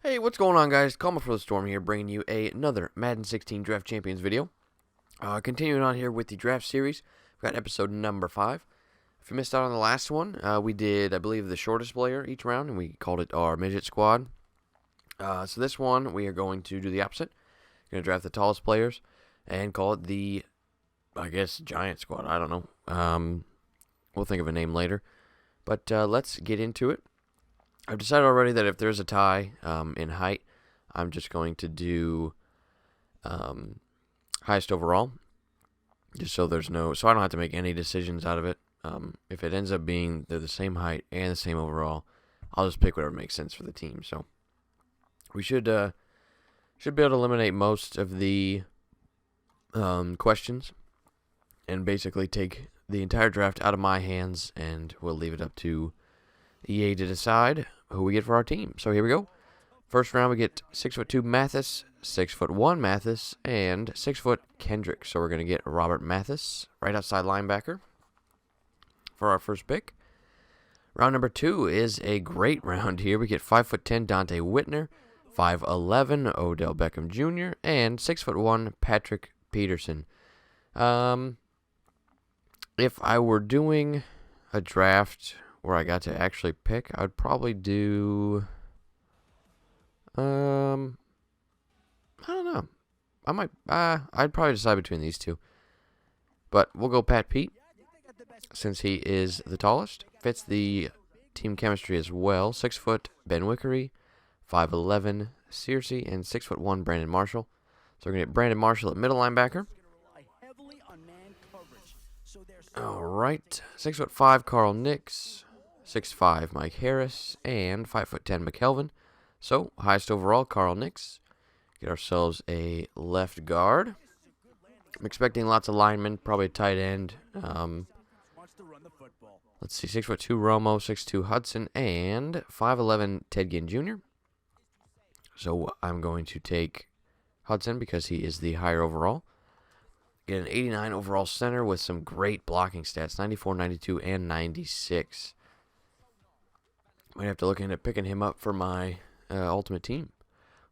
Hey, what's going on, guys? Calm Before the Storm here, bringing you another Madden 16 Draft Champions video. Continuing on here with the draft series, we've got episode number 5. If you missed out on the last one, we did, I believe, the shortest player each round, and we called it our midget squad. So this one, we are going to do the opposite. We're going to draft the tallest players and call it the, I guess, giant squad. I don't know. We'll think of a name later. But let's get into it. I've decided already that if there's a tie in height, I'm just going to do highest overall, just so I don't have to make any decisions out of it. If it ends up being they're the same height and the same overall, I'll just pick whatever makes sense for the team. So we should be able to eliminate most of the questions and basically take the entire draft out of my hands, and we'll leave it up to EA to decide who we get for our team. So here we go. First round, we get 6'2" Mathis, 6'1" Mathis, and 6' Kendrick. So we're going to get Robert Mathis, right outside linebacker, for our first pick. Round number 2 is a great round here. We get 5'10" Dante Whitner, 5'11" Odell Beckham Jr., and 6'1" Patrick Peterson. If I were doing a draft where I got to actually pick, I'd probably do, I don't know. I'd probably decide between these two. But we'll go Pat Pete, since he is the tallest. Fits the team chemistry as well. 6 foot Ben Wickery, 5'11" Searcy, and 6'1" Brandon Marshall. So we're going to get Brandon Marshall at middle linebacker. Alright, 6'5" Carl Nix, 6'5" Mike Harris, and 5'10" McKelvin. So, highest overall, Carl Nix. Get ourselves a left guard. I'm expecting lots of linemen, probably a tight end. Let's see, 6'2" Romo, 6'2" Hudson, and 5'11" Ted Ginn Jr. So, I'm going to take Hudson because he is the higher overall. Get an 89 overall center with some great blocking stats, 94, 92, and 96. Might have to look into picking him up for my ultimate team.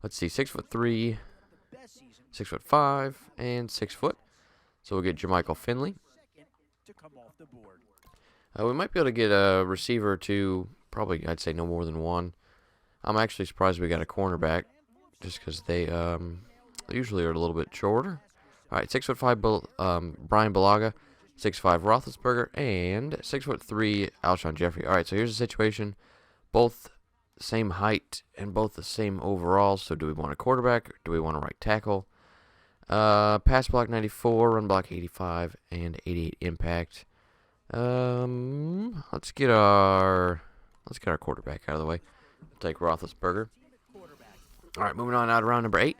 Let's see, 6'3", 6'5", and 6 foot. So we'll get Jermichael Finley. We might be able to get a receiver to probably, I'd say, no more than one. I'm actually surprised we got a cornerback, just because they usually are a little bit shorter. All right, 6'5", Brian Balaga, 6'5", Roethlisberger, and 6'3", Alshon Jeffrey. All right, so here's the situation. Both the same height and both the same overall. So do we want a quarterback? Or do we want a right tackle? Pass block 94, run block 85, and 88 impact. Let's get our quarterback out of the way. We'll take Roethlisberger. All right, moving on now to round number 8.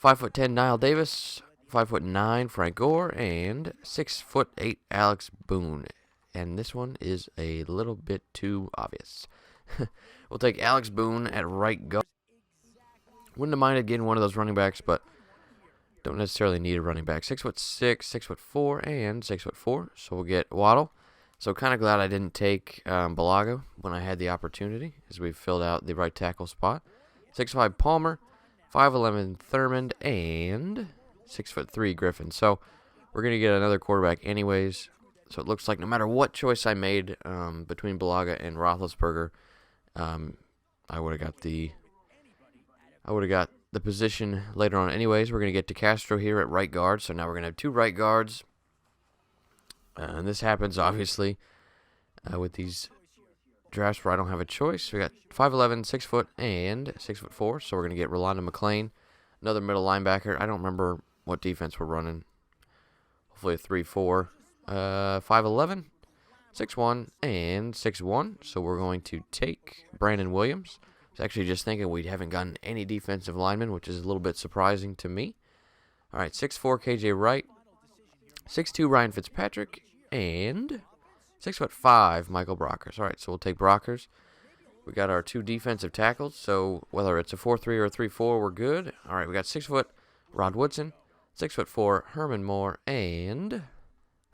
5'10" Niall Davis, 5'9" Frank Gore, and 6'8" Alex Boone. And this one is a little bit too obvious. We'll take Alex Boone at right guard. Wouldn't have minded getting one of those running backs, but don't necessarily need a running back. 6'6", 6'4", and 6'4". So we'll get Waddle. So kind of glad I didn't take Balaga when I had the opportunity, as we filled out the right tackle spot. 6'5" Palmer, 5'11" Thurmond, and 6'3" Griffin. So we're going to get another quarterback anyways. So it looks like no matter what choice I made between Balaga and Roethlisberger, I would have got the position later on anyways. We're going to get DeCastro here at right guard. So now we're going to have 2 right guards. And this happens, obviously, with these drafts where I don't have a choice. We got 5'11", 6 foot, and 6'4". So we're going to get Rolando McClain, another middle linebacker. I don't remember what defense we're running. Hopefully a 3-4. 5'11", 6'1", and 6'1". So we're going to take Brandon Williams. I was actually just thinking we haven't gotten any defensive linemen, which is a little bit surprising to me. All right, 6'4" KJ Wright, 6'2" Ryan Fitzpatrick, and 6'5" Michael Brockers. All right, so we'll take Brockers. We got our 2 defensive tackles, so whether it's a 4-3 or a 3-4, we're good. All right, we got 6 foot Rod Woodson, 6'4" Herman Moore, and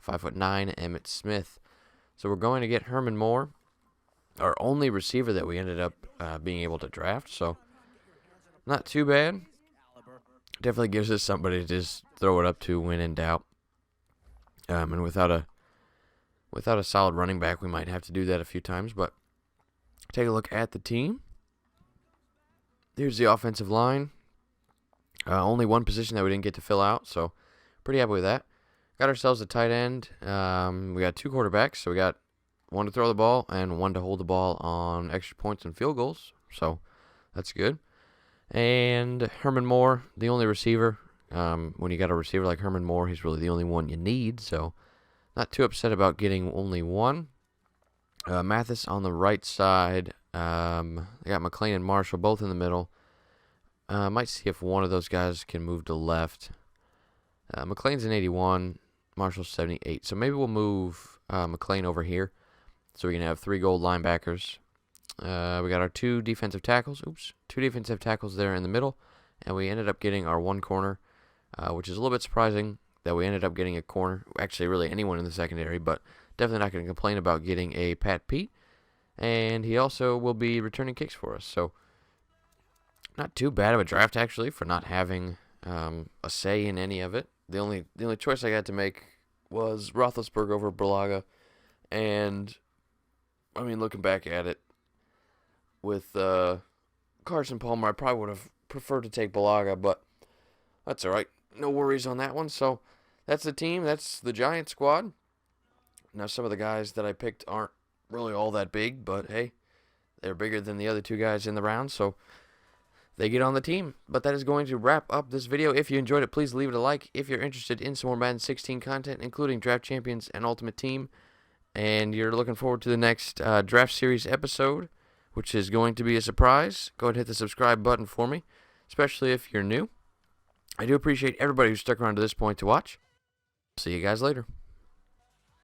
5'9" Emmett Smith. So we're going to get Herman Moore, our only receiver that we ended up being able to draft. So Not too bad. Definitely gives us somebody to just throw it up to when in doubt. And without a solid running back, we might have to do that a few times. But take a look at the team. Here's the offensive line. Only one position that we didn't get to fill out, so pretty happy with that. Got ourselves a tight end. We got 2 quarterbacks, so we got one to throw the ball and one to hold the ball on extra points and field goals, so that's good. And Herman Moore, the only receiver. When you got a receiver like Herman Moore, he's really the only one you need, so not too upset about getting only one. Mathis on the right side. I got McLean and Marshall both in the middle. Might see if one of those guys can move to left. McLean's an 81, Marshall's 78. So maybe we'll move McLean over here so we can have 3 gold linebackers. We got our 2 defensive tackles. 2 defensive tackles there in the middle. And we ended up getting our 1 corner, which is a little bit surprising that we ended up getting a corner. Actually, really anyone in the secondary, but definitely not going to complain about getting a Pat Pete. And he also will be returning kicks for us. So not too bad of a draft, actually, for not having a say in any of it. The only choice I got to make was Roethlisberger over Bulaga. And, I mean, looking back at it, with Carson Palmer, I probably would have preferred to take Bulaga, but that's all right. No worries on that one. So that's the team. That's the Giant squad. Now, some of the guys that I picked aren't really all that big, but hey, they're bigger than the other 2 guys in the round, so they get on the team. But that is going to wrap up this video. If you enjoyed it, please leave it a like. If you're interested in some more Madden 16 content, including Draft Champions and Ultimate Team, and you're looking forward to the next Draft Series episode, which is going to be a surprise, go ahead and hit the subscribe button for me, especially if you're new. I do appreciate everybody who stuck around to this point to watch. See you guys later.